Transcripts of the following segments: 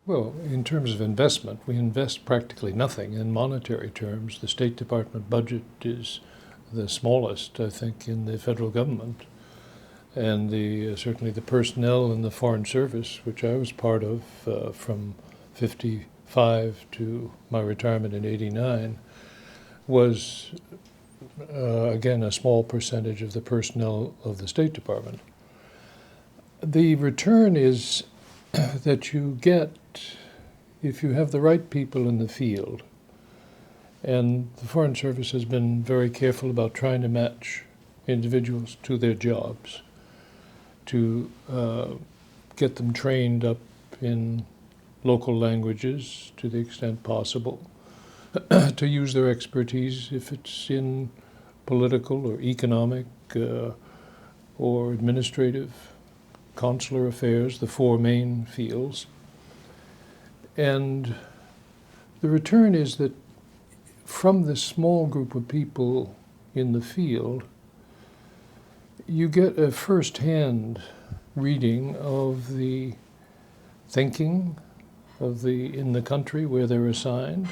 Well, in terms of investment, we invest practically nothing in monetary terms. The State Department budget is the smallest, I think, in the federal government. And certainly the personnel in the Foreign Service, which I was part of from 55 to my retirement in 89, was, again, a small percentage of the personnel of the State Department. The return is that you get if you have the right people in the field. And the Foreign Service has been very careful about trying to match individuals to their jobs, to get them trained up in local languages to the extent possible, to use their expertise if it's in political or economic or administrative, consular affairs, the four main fields. And the return is that from this small group of people in the field, you get a first-hand reading of the thinking of in the country where they're assigned.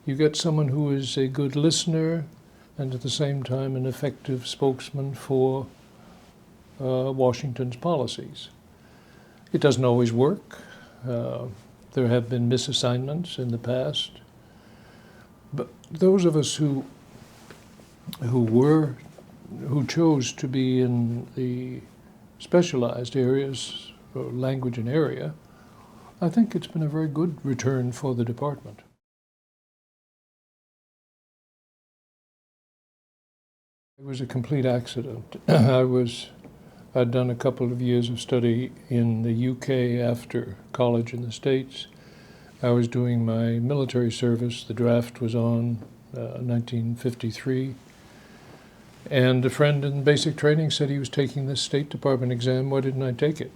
You get someone who is a good listener and at the same time an effective spokesman for Washington's policies. It doesn't always work. There have been misassignments in the past. But those of us who chose to be in the specialized areas, language and area, I think it's been a very good return for the department. It was a complete accident. I'd done a couple of years of study in the UK after college in the States. I was doing my military service. The draft was on 1953. And a friend in basic training said he was taking this State Department exam. Why didn't I take it?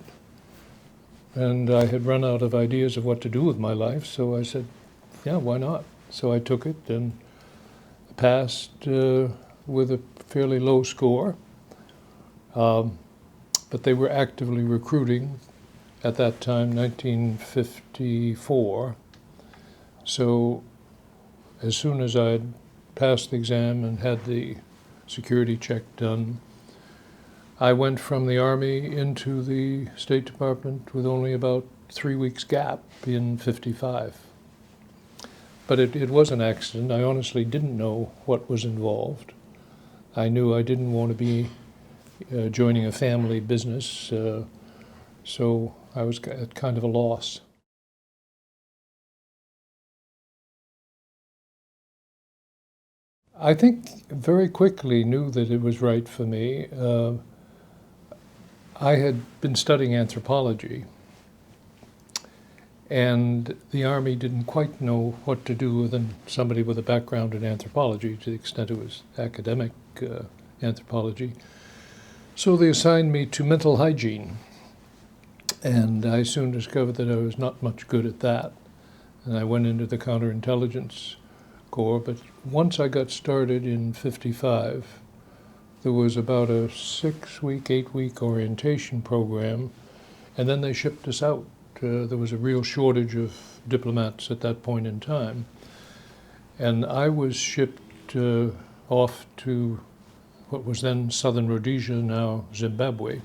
And I had run out of ideas of what to do with my life, so I said, yeah, why not? So I took it and passed with a fairly low score. But they were actively recruiting at that time, 1954. So as soon as I'd passed the exam and had the security check done, I went from the Army into the State Department with only about 3 weeks gap in 55. But it was an accident. I honestly didn't know what was involved. I knew I didn't want to be joining a family business, so I was at kind of a loss. I think very quickly knew that it was right for me. I had been studying anthropology, and the Army didn't quite know what to do with somebody with a background in anthropology, to the extent it was academic anthropology. So they assigned me to mental hygiene, and I soon discovered that I was not much good at that. And I went into the counterintelligence corps, but once I got started in 55, there was about a 6-week, 8-week orientation program, and then they shipped us out. There was a real shortage of diplomats at that point in time. And I was shipped off to what was then Southern Rhodesia, now Zimbabwe.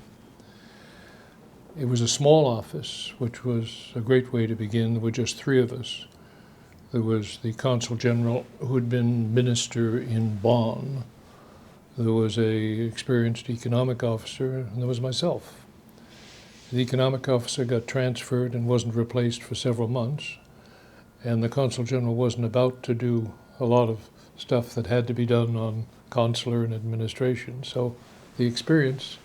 It was a small office, which was a great way to begin. There were just 3 of us. There was the Consul General, who had been minister in Bonn. There was an experienced economic officer, and there was myself. The economic officer got transferred and wasn't replaced for several months, and the Consul General wasn't about to do a lot of stuff that had to be done on consular and administration. So the experience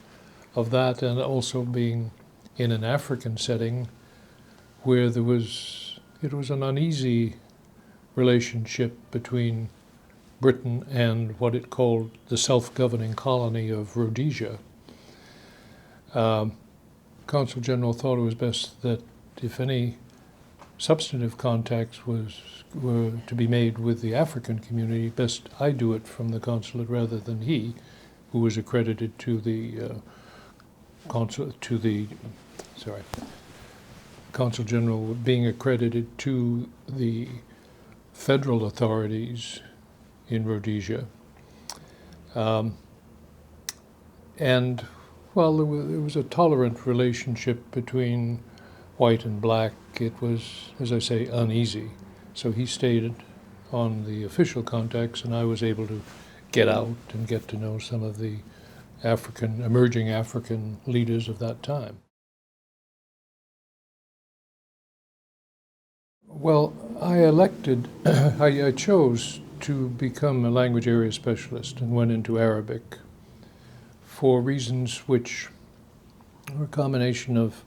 of that, and also being in an African setting where it was an uneasy relationship between Britain and what it called the self-governing colony of Rhodesia. Consul General thought it was best that if any substantive contacts were to be made with the African community, best I do it from the consulate rather than he, who was accredited to the consul general being accredited to the federal authorities in Rhodesia. And well, there was a tolerant relationship between white and black. It was, as I say, uneasy. So he stayed on the official contacts, and I was able to get out and get to know some of the emerging African leaders of that time. Well, I chose to become a language area specialist and went into Arabic for reasons which were a combination of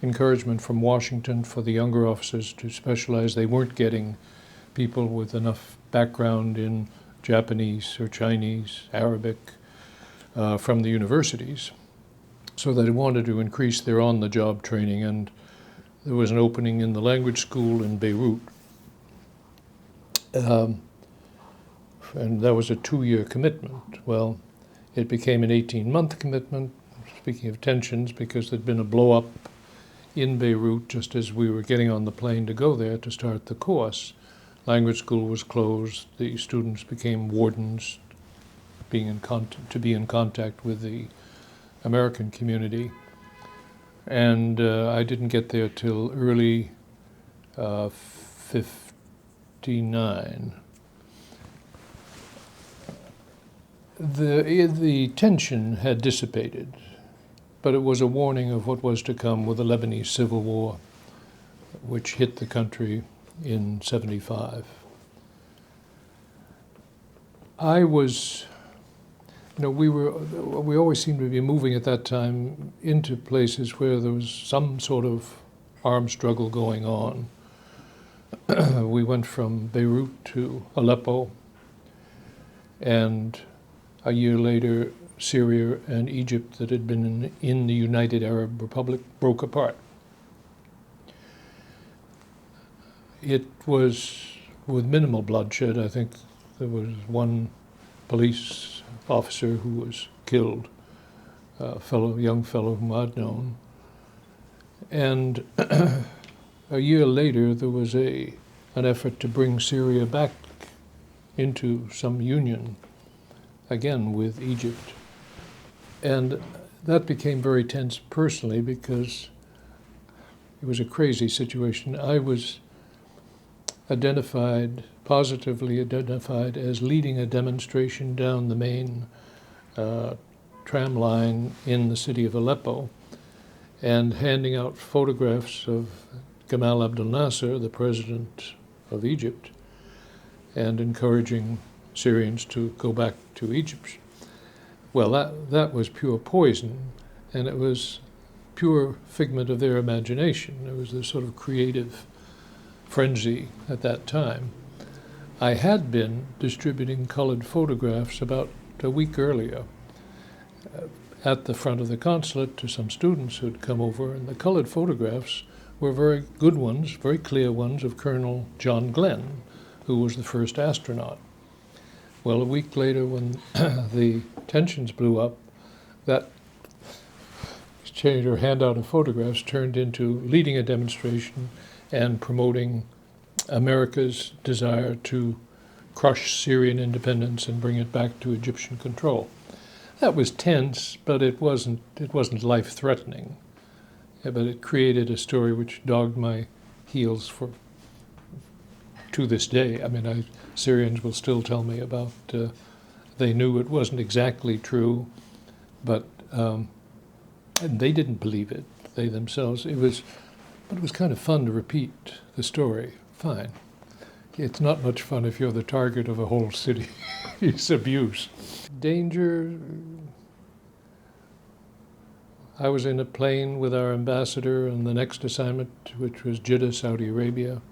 encouragement from Washington for the younger officers to specialize. They weren't getting people with enough background in Japanese or Chinese, Arabic, from the universities. So they wanted to increase their on-the-job training, and there was an opening in the language school in Beirut. And that was a 2-year commitment. Well, it became an 18-month commitment, speaking of tensions, because there'd been a blow-up in Beirut just as we were getting on the plane to go there to start the course. Language school was closed. The students became wardens, to be in contact with the American community. And I didn't get there till early 59. The tension had dissipated, but it was a warning of what was to come with the Lebanese Civil War, which hit the country in 75. We always seemed to be moving at that time into places where there was some sort of armed struggle going on. We went from Beirut to Aleppo, and a year later, Syria and Egypt, that had been in the United Arab Republic, broke apart. It was with minimal bloodshed. I think there was one police officer who was killed, a young fellow whom I'd known. And a year later, there was an effort to bring Syria back into some union, again with Egypt. And that became very tense personally because it was a crazy situation. I was positively identified as leading a demonstration down the main tram line in the city of Aleppo and handing out photographs of Gamal Abdel Nasser, the president of Egypt, and encouraging Syrians to go back to Egypt. Well, that was pure poison, and it was pure figment of their imagination. It was this sort of creative frenzy at that time. I had been distributing colored photographs about a week earlier at the front of the consulate to some students who'd come over, and the colored photographs were very good ones, very clear ones of Colonel John Glenn, who was the first astronaut. Well, a week later, when the tensions blew up, that exchange or handout of photographs turned into leading a demonstration and promoting America's desire to crush Syrian independence and bring it back to Egyptian control. That was tense, but it wasn't life-threatening. Yeah, but it created a story which dogged my heels to this day. I mean, Syrians will still tell me about. They knew it wasn't exactly true, but and they didn't believe it. They themselves. But it was kind of fun to repeat the story. Fine. It's not much fun if you're the target of a whole city's abuse. Danger. I was in a plane with our ambassador on the next assignment, which was Jeddah, Saudi Arabia.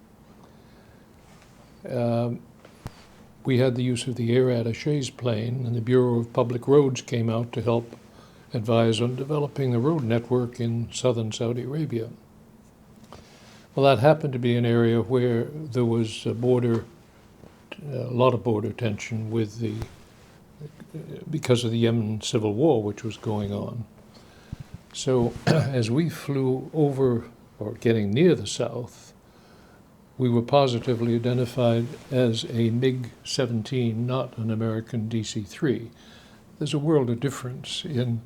We had the use of the air attaché's plane, and the Bureau of Public Roads came out to help advise on developing the road network in southern Saudi Arabia. Well, that happened to be an area where there was a lot of border tension because of the Yemen civil war, which was going on. So as we flew over or getting near the south, we were positively identified as a MiG-17, not an American DC-3. There's a world of difference in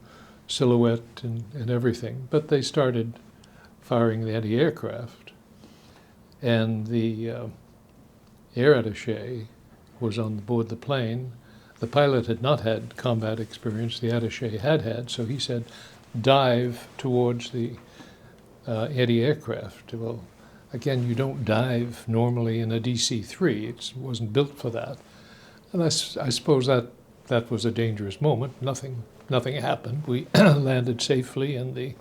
silhouette and everything, but they started firing the anti-aircraft. And the air attaché was on board the plane. The pilot had not had combat experience, the attaché had, so he said, dive towards the anti-aircraft. Well, again, you don't dive normally in a DC-3. It wasn't built for that. And I suppose that was a dangerous moment. Nothing happened. We landed safely, and the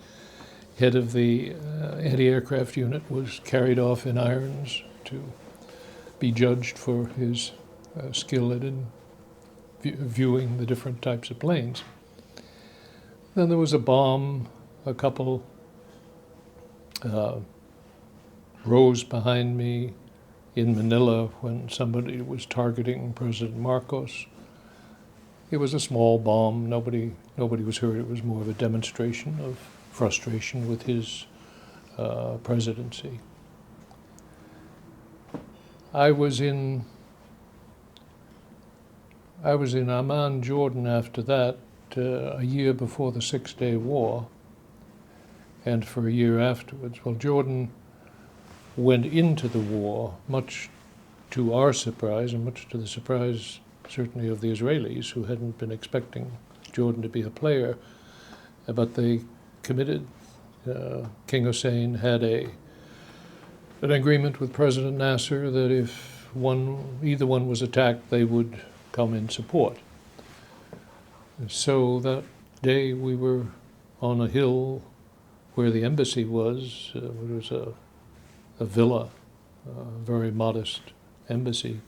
head of the anti-aircraft unit was carried off in irons to be judged for his skill in viewing the different types of planes. Then there was a bomb, a couple rows behind me in Manila when somebody was targeting President Marcos. It was a small bomb. Nobody was hurt. It was more of a demonstration of frustration with his presidency. I was in Amman, Jordan after that, a year before the Six-Day War, and for a year afterwards. Well, Jordan went into the war, much to our surprise and much to the surprise certainly of the Israelis, who hadn't been expecting Jordan to be a player, but they committed. King Hussein had an agreement with President Nasser that if either one was attacked, they would come in support. So that day we were on a hill where the embassy was. It was a villa, a very modest embassy.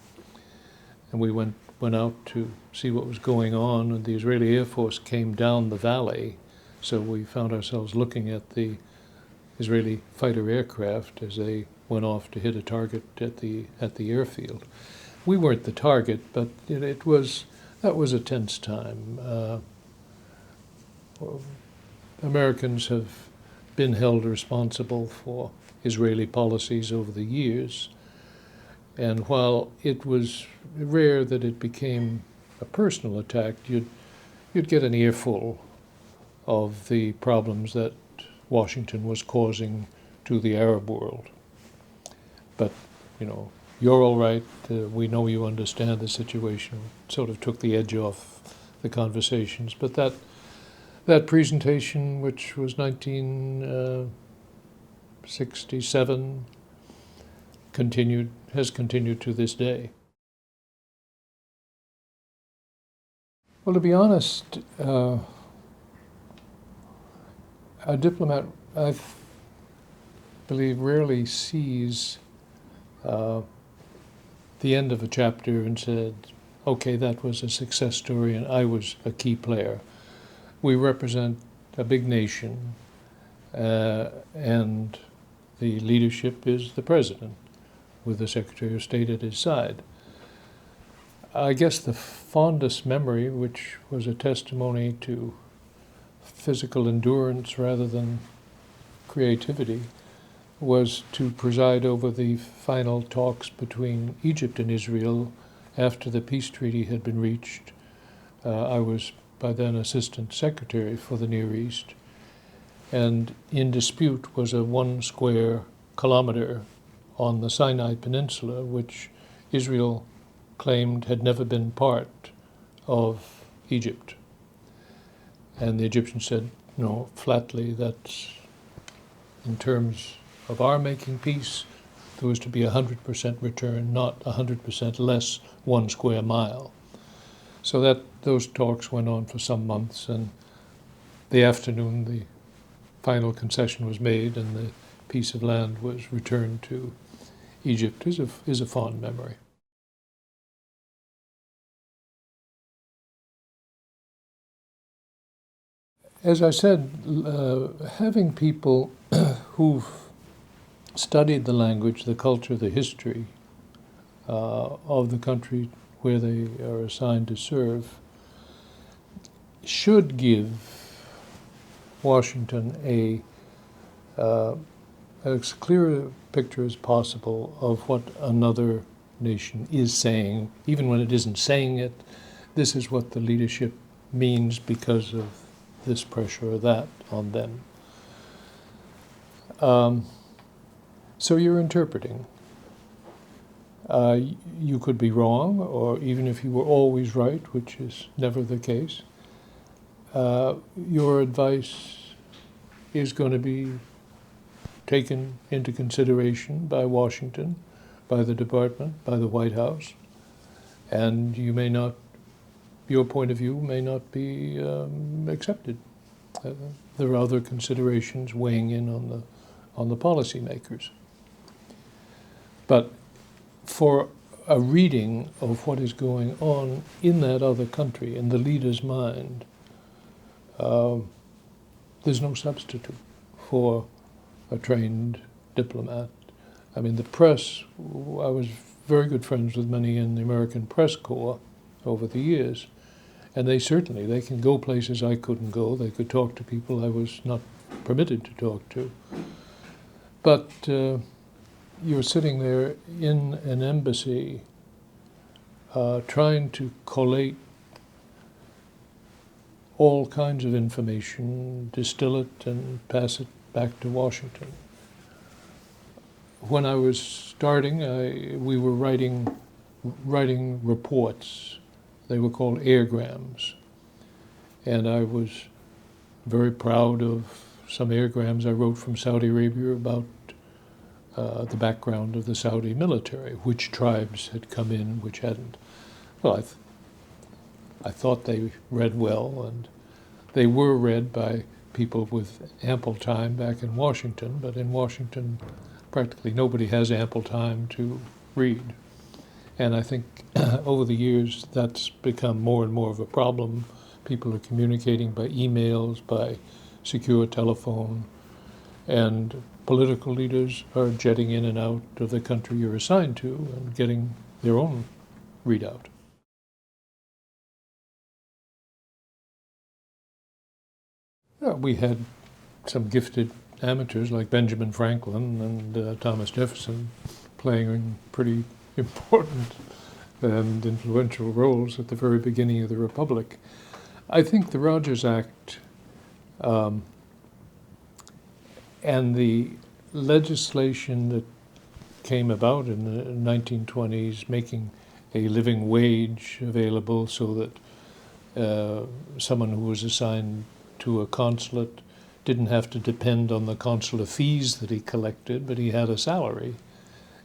And we went out to see what was going on, and the Israeli Air Force came down the valley. So we found ourselves looking at the Israeli fighter aircraft as they went off to hit a target at the airfield. We weren't the target, but that was a tense time. Americans have been held responsible for Israeli policies over the years, and while it was rare that it became a personal attack, you'd get an earful of the problems that Washington was causing to the Arab world. But, you're all right, we know you understand the situation, sort of took the edge off the conversations. But that presentation, which was 1967, has continued to this day. Well, to be honest, a diplomat, I believe, rarely sees the end of a chapter and said, okay, that was a success story and I was a key player. We represent a big nation, and the leadership is the president, with the Secretary of State at his side. I guess the fondest memory, which was a testimony to physical endurance rather than creativity, was to preside over the final talks between Egypt and Israel after the peace treaty had been reached. I was by then Assistant Secretary for the Near East, and in dispute was a 1 square kilometer on the Sinai Peninsula, which Israel claimed had never been part of Egypt. And the Egyptians said, no, flatly, that's in terms of our making peace, there was to be 100% return, not 100% less 1 square mile. So those talks went on for some months, and the afternoon the final concession was made and the piece of land was returned to Egypt is a fond memory. As I said, having people who've studied the language, the culture, the history of the country where they are assigned to serve should give Washington a as clear a picture as possible of what another nation is saying, even when it isn't saying it. This is what the leadership means because of this pressure or that on them. So you're interpreting. You could be wrong, or even if you were always right, which is never the case, your advice is going to be taken into consideration by Washington, by the department, by the White House, and you may not, your point of view may not be accepted. There are other considerations weighing in on the policymakers. But for a reading of what is going on in that other country, in the leader's mind, there's no substitute for a trained diplomat. I mean, the press, I was very good friends with many in the American Press Corps over the years, and they can go places I couldn't go. They could talk to people I was not permitted to talk to. But you're sitting there in an embassy trying to collate all kinds of information, distill it, and pass it back to Washington. When I was starting, we were writing reports. They were called airgrams. And I was very proud of some airgrams I wrote from Saudi Arabia about the background of the Saudi military, which tribes had come in, which hadn't. Well, I thought they read well, and they were read by people with ample time back in Washington, but in Washington, practically nobody has ample time to read. And I think over the years, that's become more and more of a problem. People are communicating by emails, by secure telephone, and political leaders are jetting in and out of the country you're assigned to and getting their own readout. We had some gifted amateurs like Benjamin Franklin and Thomas Jefferson playing pretty important and influential roles at the very beginning of the Republic. I think the Rogers Act and the legislation that came about in the 1920s, making a living wage available so that someone who was assigned to a consulate didn't have to depend on the consular fees that he collected, but he had a salary.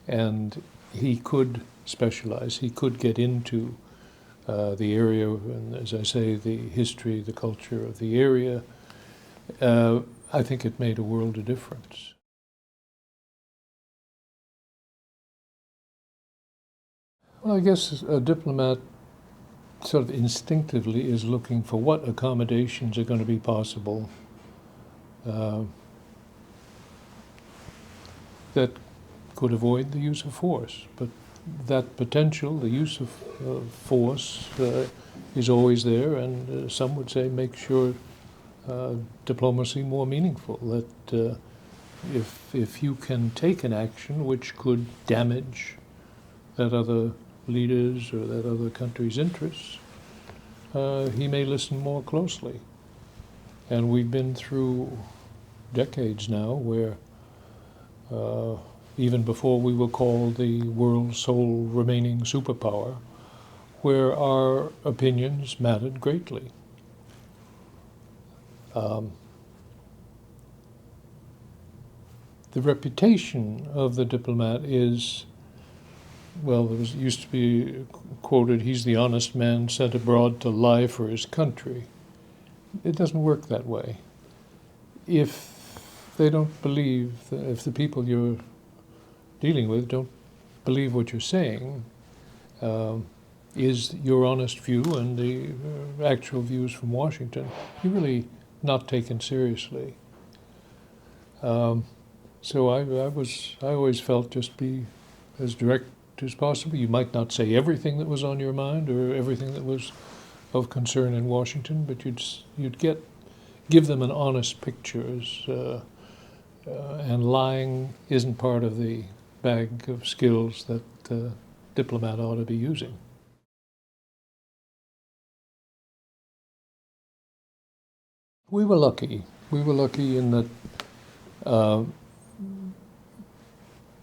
And he could specialize, he could get into the area, and as I say, the history, the culture of the area. I think it made a world of difference. Well, I guess a diplomat sort of instinctively is looking for what accommodations are going to be possible that could avoid the use of force. But that potential, the use of force, is always there, and some would say make sure diplomacy more meaningful, that if you can take an action which could damage that other leader's or that other country's interests, he may listen more closely. And we've been through decades now where even before we were called the world's sole remaining superpower, where our opinions mattered greatly. The reputation of the diplomat is, well, there used to be quoted, he's the honest man sent abroad to lie for his country. It doesn't work that way. If they don't believe, if the people you're dealing with don't believe what you're saying, is your honest view and the actual views from Washington, you're really not taken seriously. So I always felt just be as direct as possible. You might not say everything that was on your mind or everything that was of concern in Washington, but you'd give them an honest picture and lying isn't part of the bag of skills that the diplomat ought to be using. We were lucky. We were lucky in that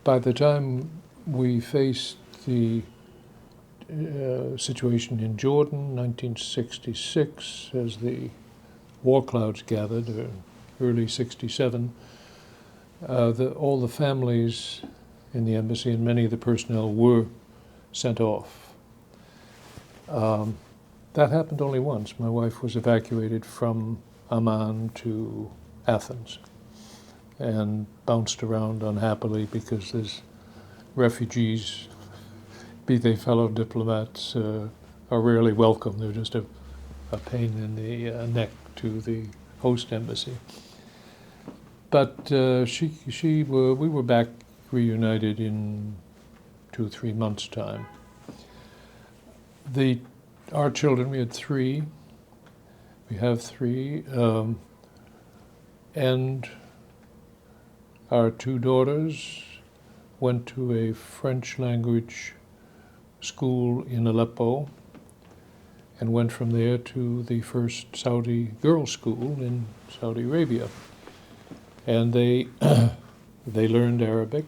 by the time we faced the situation in Jordan, 1966, as the war clouds gathered, early 67, all the families in the embassy and many of the personnel were sent off. That happened only once. My wife was evacuated from Amman to Athens and bounced around unhappily because there's refugees, be they fellow diplomats, are rarely welcome. They're just a pain in the neck to the host embassy. But we were back reunited in 2 or 3 months' time. Our children, we had 3. We have 3, and our 2 daughters went to a French language school in Aleppo and went from there to the first Saudi girls' school in Saudi Arabia. And they learned Arabic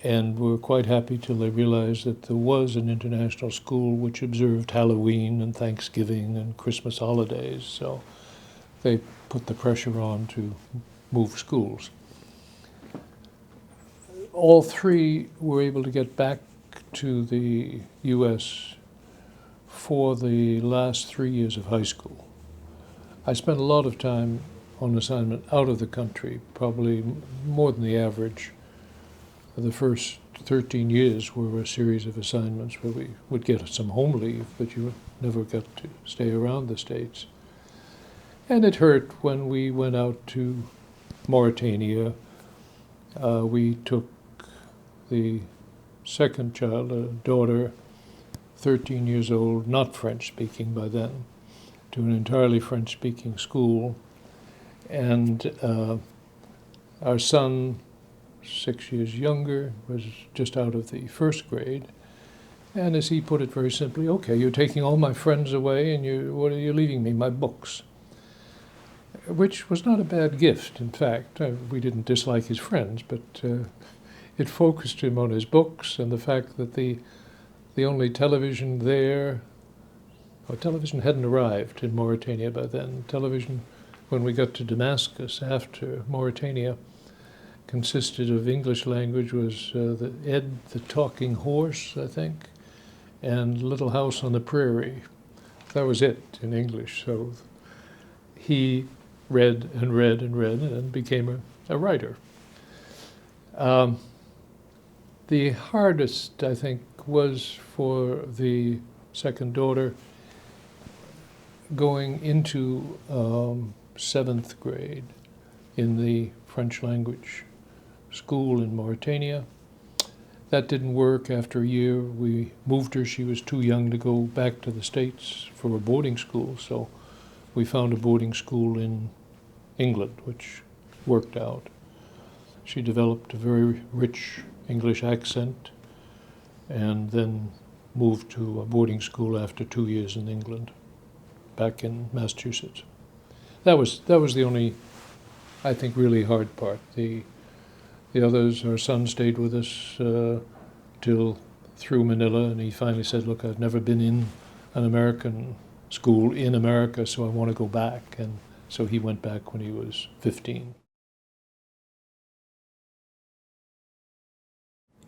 and were quite happy till they realized that there was an international school which observed Halloween and Thanksgiving and Christmas holidays. So they put the pressure on to move schools. All 3 were able to get back to the U.S. for the last 3 years of high school. I spent a lot of time on assignment out of the country, probably more than the average. The first 13 years were a series of assignments where we would get some home leave, but you never got to stay around the States. And it hurt when we went out to Mauritania. We took the second child, a daughter, 13 years old, not French-speaking by then, to an entirely French-speaking school. And our son, 6 years younger, was just out of the first grade. And as he put it very simply, okay, you're taking all my friends away and what are you leaving me? My books. Which was not a bad gift, in fact. We didn't dislike his friends, but it focused him on his books and the fact that the only television there, television hadn't arrived in Mauritania by then. Television, when we got to Damascus after Mauritania, consisted of English language, was Ed the Talking Horse, I think, and Little House on the Prairie. That was it in English. So he read and read and read and became a writer. The hardest, I think, was for the second daughter going into 7th grade in the French language school in Mauritania. That didn't work. After a year, we moved her. She was too young to go back to the States for a boarding school, so we found a boarding school in England, which worked out. She developed a very rich English accent and then moved to a boarding school after 2 years in England, back in Massachusetts. That was the only, I think, really hard part. The others, our son stayed with us till through Manila, and he finally said, look, I've never been in an American school in America, so I want to go back. And so he went back when he was 15.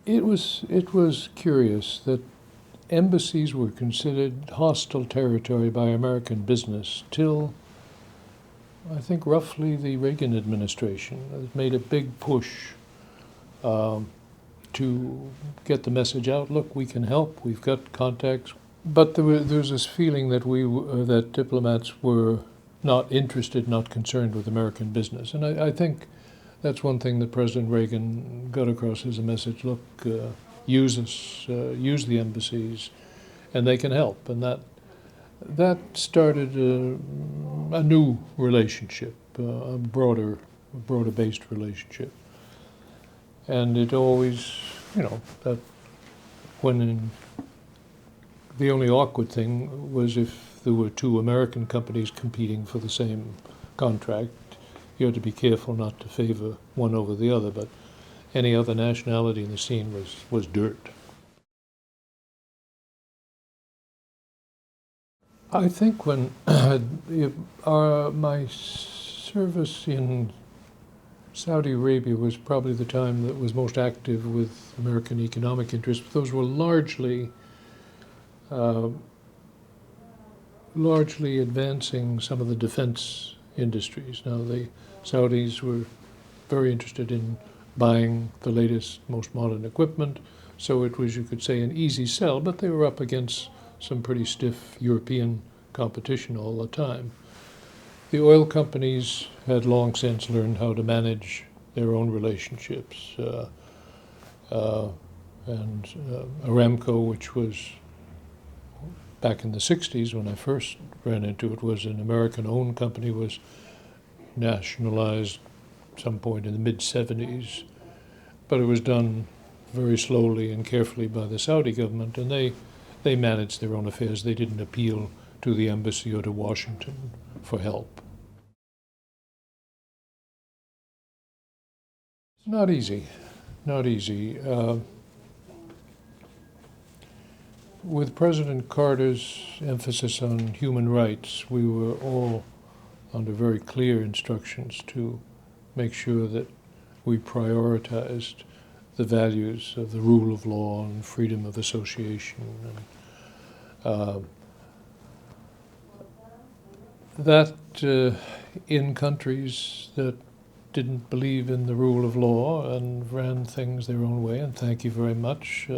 It was curious that embassies were considered hostile territory by American business till, I think, roughly the Reagan administration. It made a big push to get the message out. Look, we can help. We've got contacts. But there was this feeling that that diplomats were not interested, not concerned with American business. And I think that's one thing that President Reagan got across as a message. Look, use us, use the embassies, and they can help. And that started a new relationship, a broader broader-based relationship. And it always, that the only awkward thing was if there were two American companies competing for the same contract, you had to be careful not to favor one over the other, but any other nationality in the scene was dirt. I think when my service in Saudi Arabia was probably the time that was most active with American economic interests. Those were largely advancing some of the defense industries. Now, the Saudis were very interested in buying the latest, most modern equipment, so it was, you could say, an easy sell, but they were up against some pretty stiff European competition all the time. The oil companies had long since learned how to manage their own relationships. And Aramco, which was back in the 60s when I first ran into it, was an American-owned company, was nationalized some point in the mid-70s. But it was done very slowly and carefully by the Saudi government, and they managed their own affairs. They didn't appeal to the embassy or to Washington for help. Not easy, not easy. With President Carter's emphasis on human rights, we were all under very clear instructions to make sure that we prioritized the values of the rule of law and freedom of association. And, that in countries that didn't believe in the rule of law and ran things their own way, and thank you very much,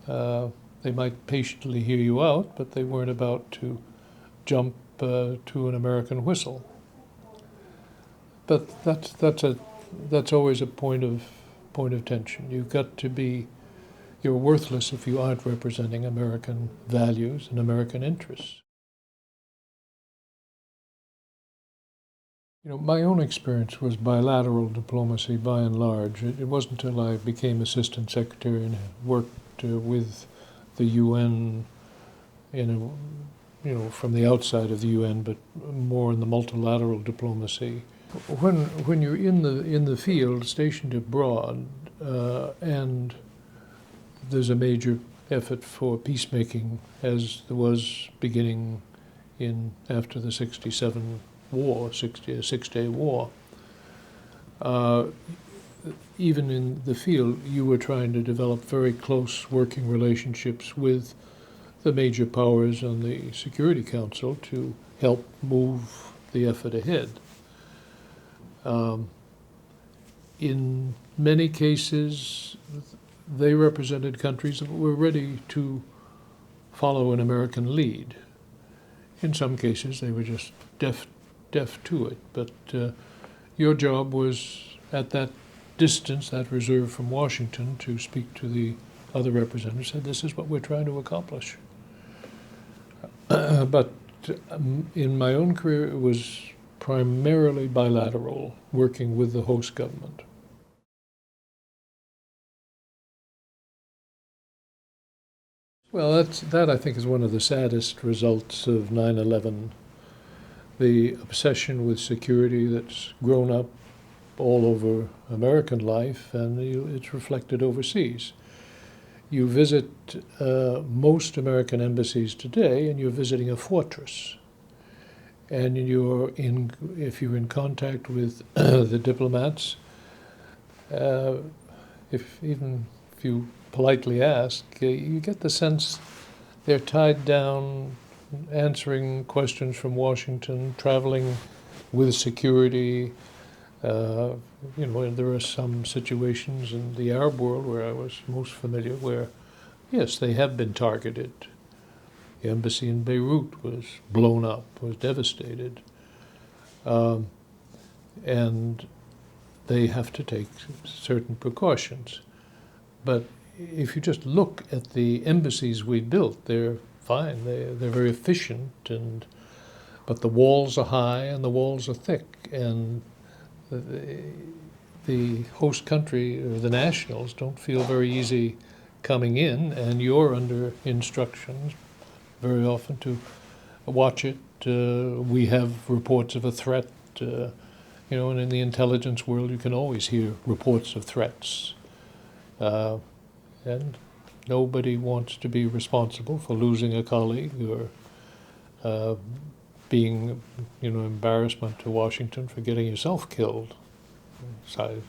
they might patiently hear you out, but they weren't about to jump to an American whistle. But that's always a point of tension. You've got to be, you're worthless if you aren't representing American values and American interests. My own experience was bilateral diplomacy by and large. It wasn't until I became assistant secretary and worked with the UN from the outside of the UN, but more in the multilateral diplomacy. When you're in the field, stationed abroad, and there's a major effort for peacemaking, as there was beginning after the '67 war, Six-Day War. Even in the field, you were trying to develop very close working relationships with the major powers on the Security Council to help move the effort ahead. In many cases, they represented countries that were ready to follow an American lead. In some cases, they were just deaf to it. But your job was, at that distance, that reserve from Washington, to speak to the other representatives, said, this is what we're trying to accomplish. But in my own career, it was primarily bilateral, working with the host government. Well, that I think is one of the saddest results of 9/11. The obsession with security that's grown up all over American life, and it's reflected overseas. You visit most American embassies today, and you're visiting a fortress. And if you're in contact with the diplomats, if you politely ask, you get the sense they're tied down, answering questions from Washington, traveling with security. There are some situations in the Arab world where I was most familiar where, yes, they have been targeted. The embassy in Beirut was blown up, was devastated. And they have to take certain precautions. But if you just look at the embassies we built, they're fine. They're very efficient, but the walls are high and the walls are thick, and the host country, or the nationals, don't feel very easy coming in, and you're under instructions very often to watch it. We have reports of a threat, and in the intelligence world you can always hear reports of threats. And nobody wants to be responsible for losing a colleague or being, embarrassment to Washington for getting yourself killed. So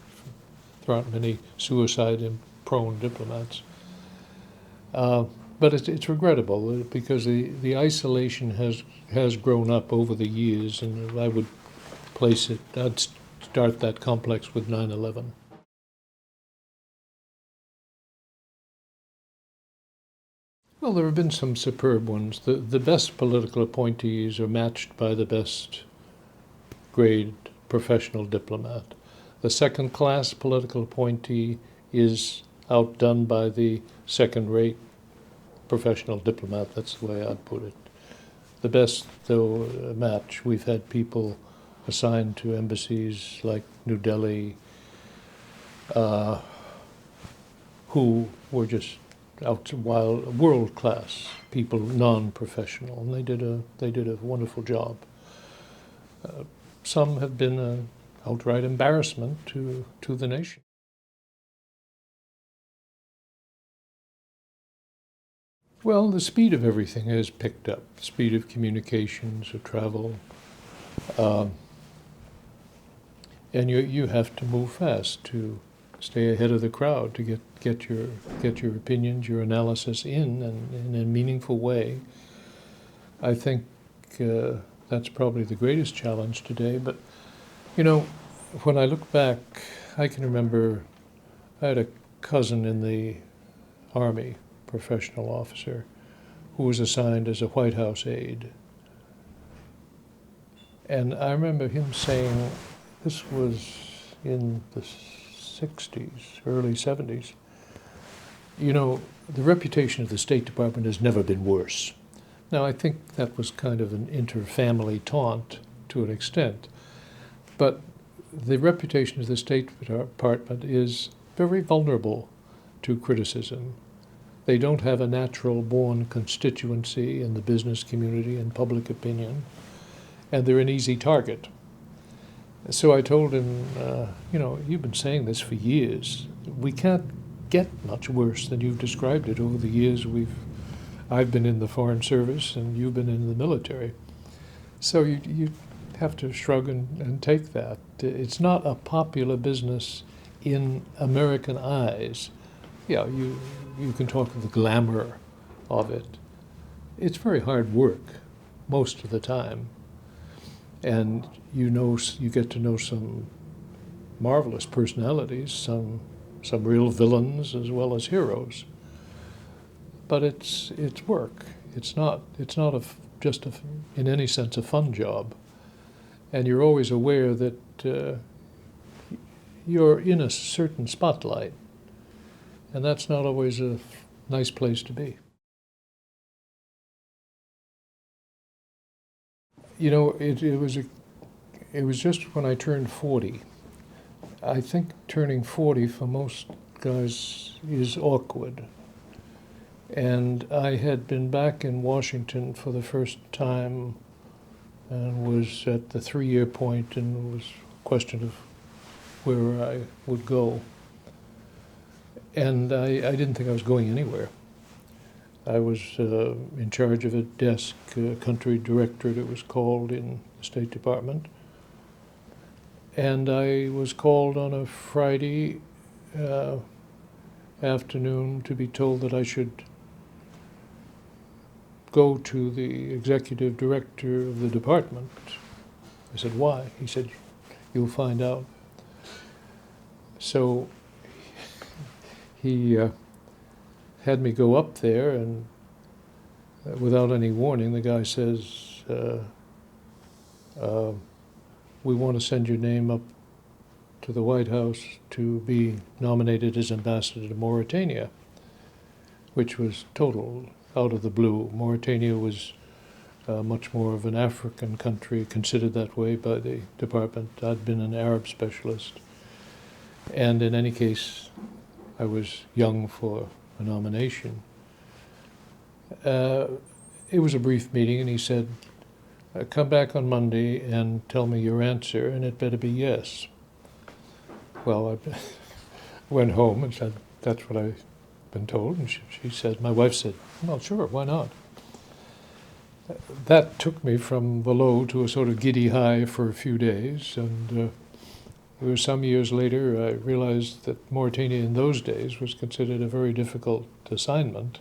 there aren't many suicide-prone diplomats. But it's regrettable because the isolation has grown up over the years, and I would I'd start that complex with 9/11. Well, there have been some superb ones. The best political appointees are matched by the best grade professional diplomat. The second-class political appointee is outdone by the second-rate professional diplomat. That's the way I'd put it. The best, though, match. We've had people assigned to embassies like New Delhi who were just world-class people, non-professional, and they did a wonderful job. Some have been an outright embarrassment to the nation. Well, the speed of everything has picked up. Speed of communications or travel, and you have to move fast to stay ahead of the crowd, to get your opinions, your analysis in a meaningful way. I think that's probably the greatest challenge today. But when I look back, I can remember I had a cousin in the Army, professional officer, who was assigned as a White House aide. And I remember him saying, this was in the 60s, early 70s, the reputation of the State Department has never been worse. Now, I think that was kind of an inter-family taunt to an extent, but the reputation of the State Department is very vulnerable to criticism. They don't have a natural-born constituency in the business community and public opinion, and they're an easy target. So I told him, you've been saying this for years. We can't get much worse than you've described it over the years I've been in the Foreign Service and you've been in the military. So you have to shrug and take that. It's not a popular business in American eyes. Yeah, you can talk of the glamour of it. It's very hard work most of the time. And you get to know some marvelous personalities, some real villains as well as heroes. But it's work. It's not just in any sense a fun job. And you're always aware that you're in a certain spotlight, and that's not always a nice place to be. It was just when I turned 40. I think turning 40 for most guys is awkward. And I had been back in Washington for the first time and was at the 3-year point, and it was a question of where I would go. And I didn't think I was going anywhere. I was in charge of a desk, country directorate it was called, in the State Department. And I was called on a Friday afternoon to be told that I should go to the executive director of the department. I said, why? He said, you'll find out. So he had me go up there, and without any warning, the guy says, we want to send your name up to the White House to be nominated as ambassador to Mauritania, which was total out of the blue. Mauritania was much more of an African country, considered that way by the department. I'd been an Arab specialist. And in any case, I was young for a nomination. It was a brief meeting, and he said, come back on Monday and tell me your answer, and it better be yes. Well, I went home and said, that's what I've been told. And she said, my wife said, well, sure, why not? That took me from the low to a sort of giddy high for a few days. And it was some years later I realized that Mauritania in those days was considered a very difficult assignment.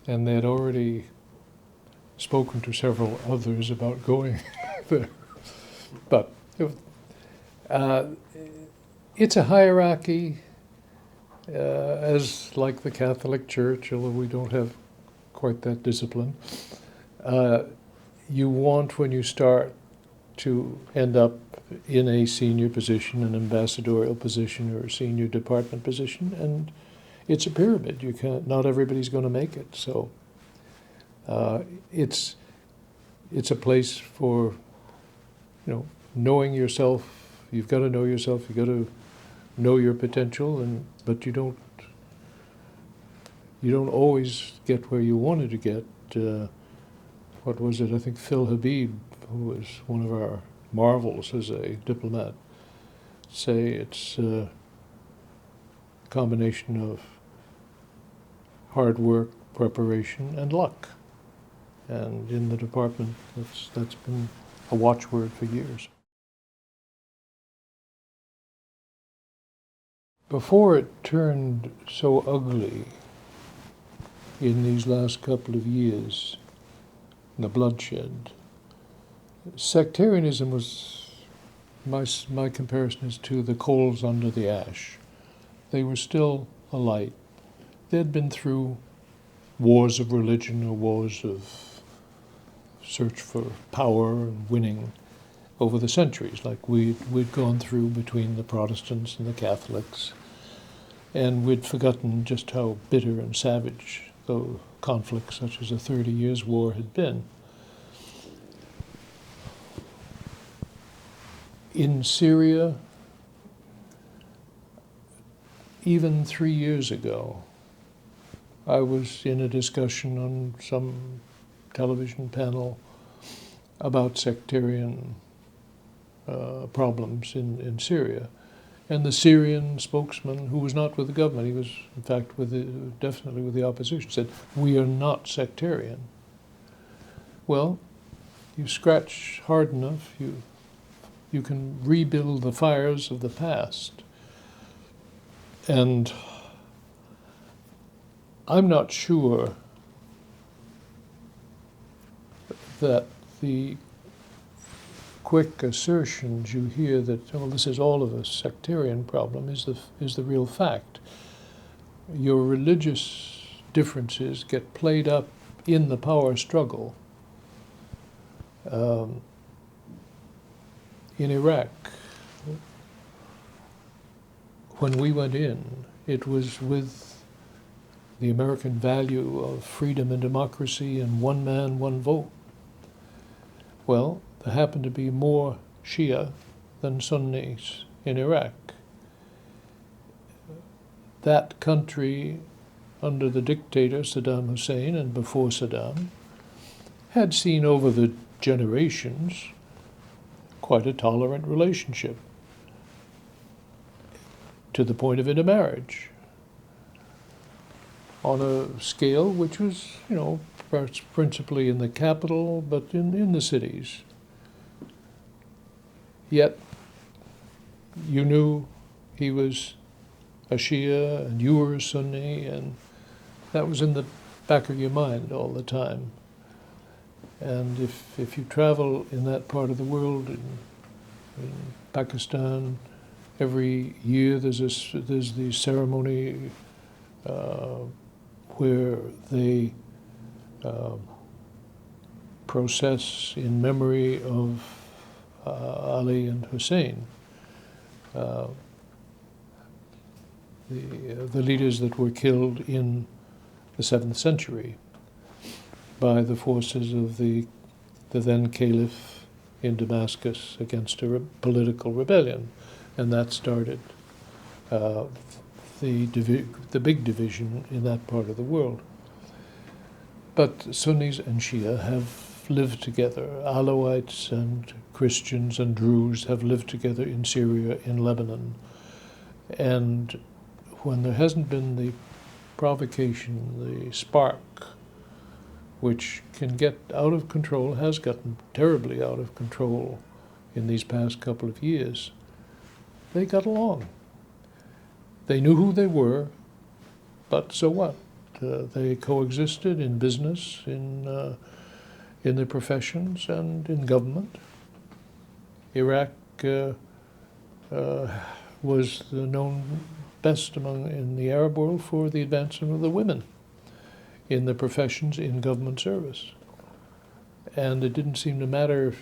And they had already spoken to several others about going there. But it's a hierarchy, as like the Catholic Church, although we don't have quite that discipline. You want, when you start, to end up in a senior position, an ambassadorial position, or a senior department position, and it's a pyramid. You can't. Not everybody's going to make it. So it's a place for, knowing yourself. You've got to know yourself. You've got to know your potential, but you don't always get where you wanted to get. What was it? I think Phil Habib, who was one of our marvels as a diplomat, say it's a combination of hard work, preparation, and luck. And in the department, that's been a watchword for years. Before it turned so ugly in these last couple of years, the bloodshed, sectarianism was, my comparison is to the coals under the ash. They were still alight. They had been through wars of religion or wars of search for power and winning over the centuries, like we'd gone through between the Protestants and the Catholics, and we'd forgotten just how bitter and savage the conflicts such as the 30 Years' War had been. In Syria, even 3 years ago, I was in a discussion on some television panel about sectarian problems in Syria. And the Syrian spokesman, who was not with the government, he was in fact definitely with the opposition, said, we are not sectarian. Well, you scratch hard enough, you can rebuild the fires of the past. And I'm not sure that the quick assertions you hear that, this is all of a sectarian problem is the real fact. Your religious differences get played up in the power struggle. In Iraq, when we went in, it was with the American value of freedom and democracy and one man, one vote. Well, there happened to be more Shia than Sunnis in Iraq. That country, under the dictator Saddam Hussein and before Saddam, had seen over the generations quite a tolerant relationship, to the point of intermarriage, on a scale which was, perhaps principally in the capital, but in the cities. Yet, you knew he was a Shia and you were a Sunni, and that was in the back of your mind all the time. And if you travel in that part of the world, in Pakistan, every year there's the ceremony where they process in memory of Ali and Hussein, the leaders that were killed in the 7th century by the forces of the the then caliph in Damascus against a political rebellion, and that started the big division in that part of the world. But Sunnis and Shia have lived together. Alawites and Christians and Druze have lived together in Syria, in Lebanon. And when there hasn't been the provocation, the spark, which can get out of control, has gotten terribly out of control in these past couple of years, they got along. They knew who they were, but so what? They coexisted in business, in their professions, and in government. Iraq was known best in the Arab world for the advancement of the women in the professions in government service. And it didn't seem to matter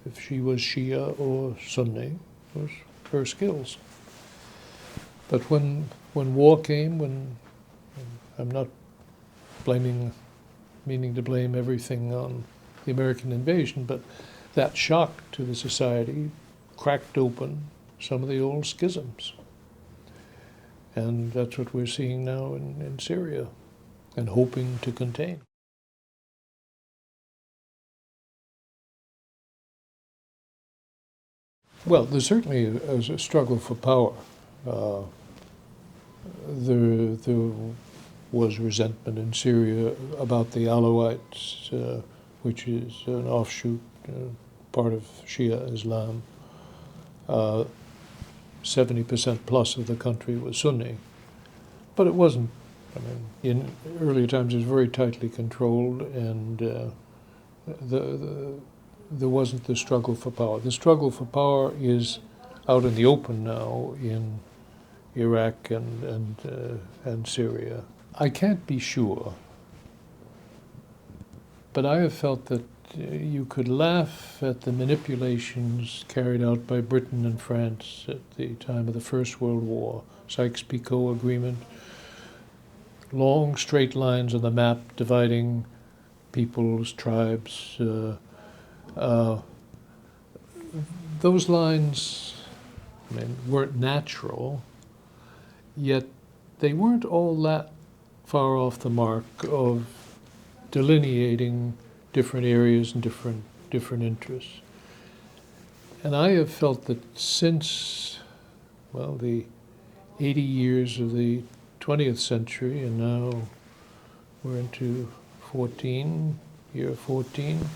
if she was Shia or Sunni, it was her skills. But when war came, when I'm not meaning to blame everything on the American invasion, but that shock to the society cracked open some of the old schisms. And that's what we're seeing now in Syria and hoping to contain. Well, there's certainly a struggle for power. There was resentment in Syria about the Alawites, which is an offshoot, part of Shia Islam. 70% plus of the country was Sunni. But it wasn't, in earlier times it was very tightly controlled, and there wasn't the struggle for power. The struggle for power is out in the open now in Iraq and Syria. I can't be sure, but I have felt that you could laugh at the manipulations carried out by Britain and France at the time of the First World War, Sykes-Picot Agreement, long straight lines on the map dividing peoples, tribes. Those lines, weren't natural, yet they weren't all that far off the mark of delineating different areas and different interests. And I have felt that since, the 80 years of the 20th century, and now we're into year 14,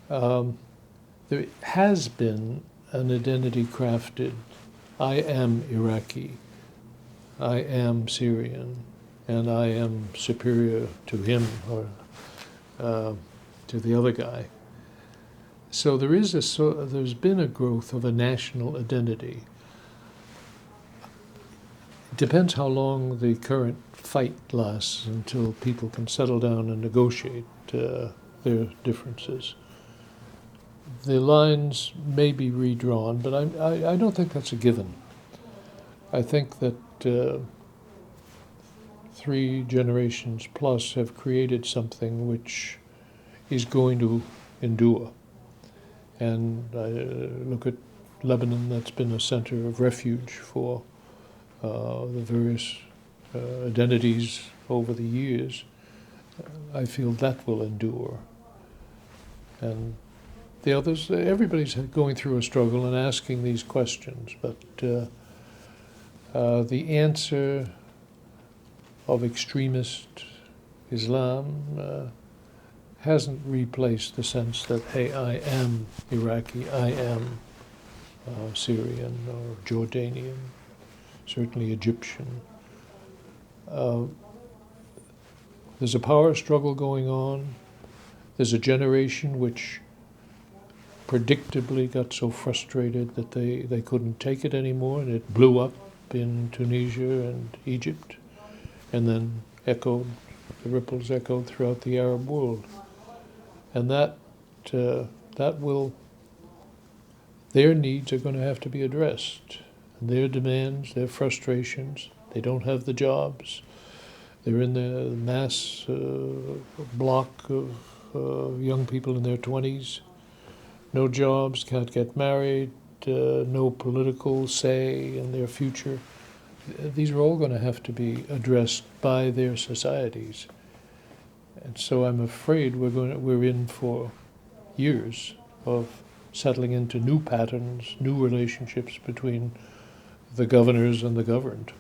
there has been an identity crafted. I am Iraqi, I am Syrian, and I am superior to him or to the other guy. So there's been a growth of a national identity. It depends how long the current fight lasts until people can settle down and negotiate their differences. The lines may be redrawn, but I don't think that's a given. I think that 3 generations plus have created something which is going to endure. And I look at Lebanon, that's been a center of refuge for the various identities over the years. I feel that will endure. And the others, everybody's going through a struggle and asking these questions, but the answer of extremist Islam hasn't replaced the sense that, hey, I am Iraqi, I am Syrian or Jordanian, certainly Egyptian. There's a power struggle going on. There's a generation which predictably got so frustrated that they couldn't take it anymore, and it blew up in Tunisia and Egypt, and then the ripples echoed throughout the Arab world. And that their needs are going to have to be addressed. Their demands, their frustrations, they don't have the jobs. They're in the mass block of young people in their 20s, no jobs, can't get married, no political say in their future. These are all going to have to be addressed by their societies. And so I'm afraid we're in for years of settling into new patterns, new relationships between the governors and the governed.